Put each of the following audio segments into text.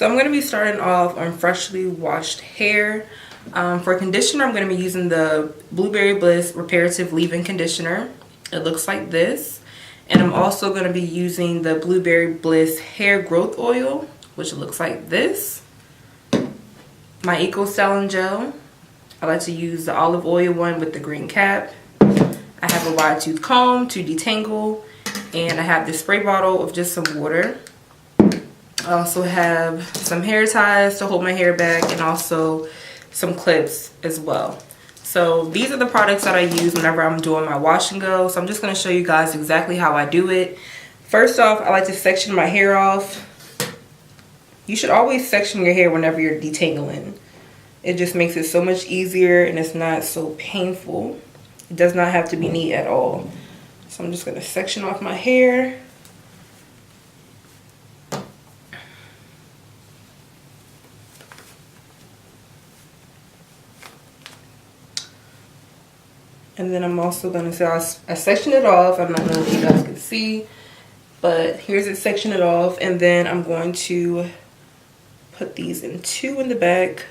So I'm going to be starting off on freshly washed hair. For conditioner, I'm going to be using the Blueberry Bliss Reparative Leave-In Conditioner. It looks like this. And I'm also going to be using the Blueberry Bliss Hair Growth Oil, which looks like this. My Eco Styling Gel. I like to use the olive oil one with the green cap. I have a wide tooth comb to detangle. And I have this spray bottle of just some water. I also have some hair ties to hold my hair back, and also some clips as well. So these are the products that I use whenever I'm doing my wash and go. So I'm just going to show you guys exactly how I do it. First off, I like to section my hair off. You should always section your hair whenever you're detangling. It just makes it so much easier and it's not so painful. It does not have to be neat at all. So I'm just going to section off my hair. And then I'm also going to say I section it off. I don't know if you guys can see, but here's it sectioned it off. And then I'm going to put these in two in the back.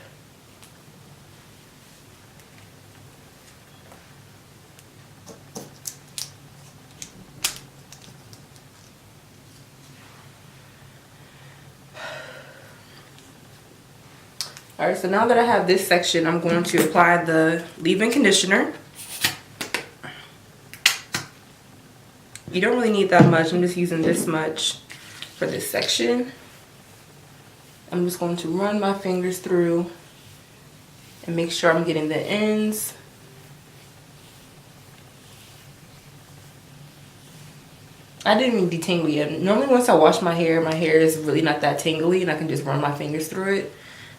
Alright, so now that I have this section, I'm going to apply the leave-in conditioner. You don't really need that much. I'm just using this much for this section. I'm just going to run my fingers through and make sure I'm getting the ends. I didn't even detangle yet. Normally once I wash my hair is really not that tangly and I can just run my fingers through it.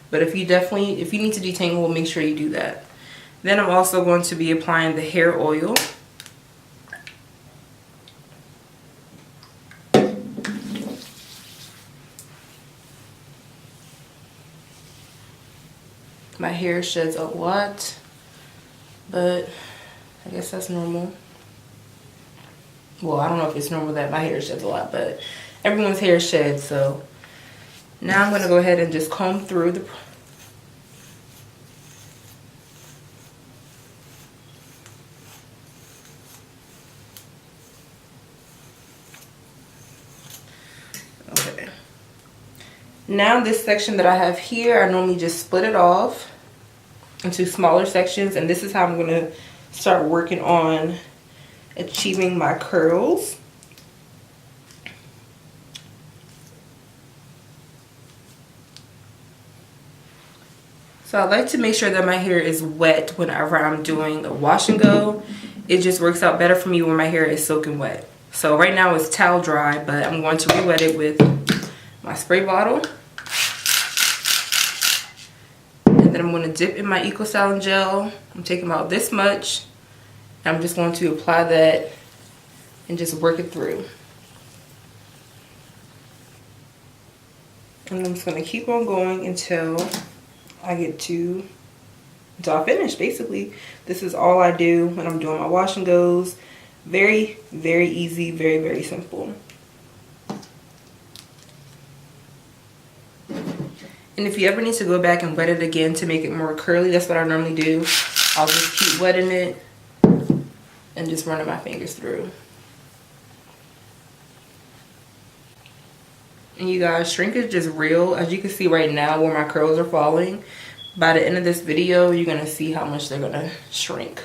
But if you need to detangle, make sure you do that. Then I'm also going to be applying the hair oil. My hair sheds a lot, but I guess that's normal. Well, I don't know if it's normal that my hair sheds a lot, but everyone's hair sheds. So now I'm going to go ahead and just comb through the okay. Now this section that I have here, I normally just split it off into smaller sections, and this is how I'm going to start working on achieving my curls. So I like to make sure that my hair is wet whenever I'm doing a wash and go. It just works out better for me when my hair is soaking wet. So right now it's towel dry, but I'm going to re-wet it with my spray bottle. And then I'm going to dip in my Eco Styling Gel. I'm taking about this much. And I'm just going to apply that and just work it through. And I'm just going to keep on going until I finish. Basically, this is all I do when I'm doing my wash and goes. Very, very easy, very, very simple. And if you ever need to go back and wet it again to make it more curly, that's what I normally do. I'll just keep wetting it and just running my fingers through. And you guys, shrinkage is real. As you can see right now where my curls are falling, by the end of this video, you're gonna see how much they're gonna shrink.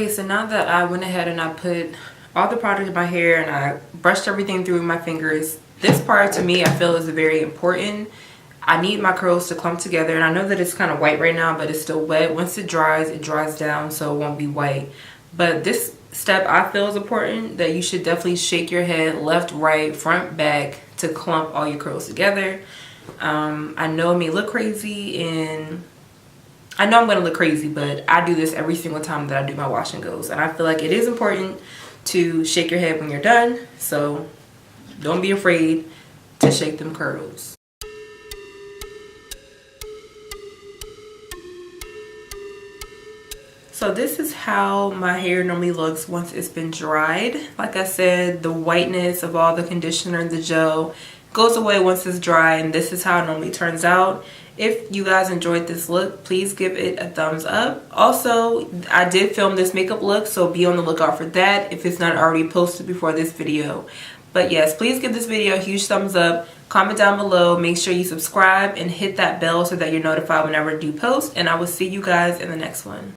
Okay, so now that I went ahead and I put all the product in my hair and I brushed everything through my fingers, this part to me I feel is very important. I need my curls to clump together, and I know that it's kind of white right now, but it's still wet. Once it dries down, so it won't be white. But this step I feel is important, that you should definitely shake your head left, right, front, back to clump all your curls together. I know it may look crazy, and I know I'm going to look crazy, but I do this every single time that I do my wash and goes. And I feel like it is important to shake your head when you're done, so don't be afraid to shake them curls. So this is how my hair normally looks once it's been dried. Like I said, the whiteness of all the conditioner and the gel goes away once it's dry, and this is how it normally turns out. If you guys enjoyed this look, please give it a thumbs up. Also, I did film this makeup look, so be on the lookout for that if it's not already posted before this video. But yes, please give this video a huge thumbs up. Comment down below, make sure you subscribe and hit that bell so that you're notified whenever I do post, and I will see you guys in the next one.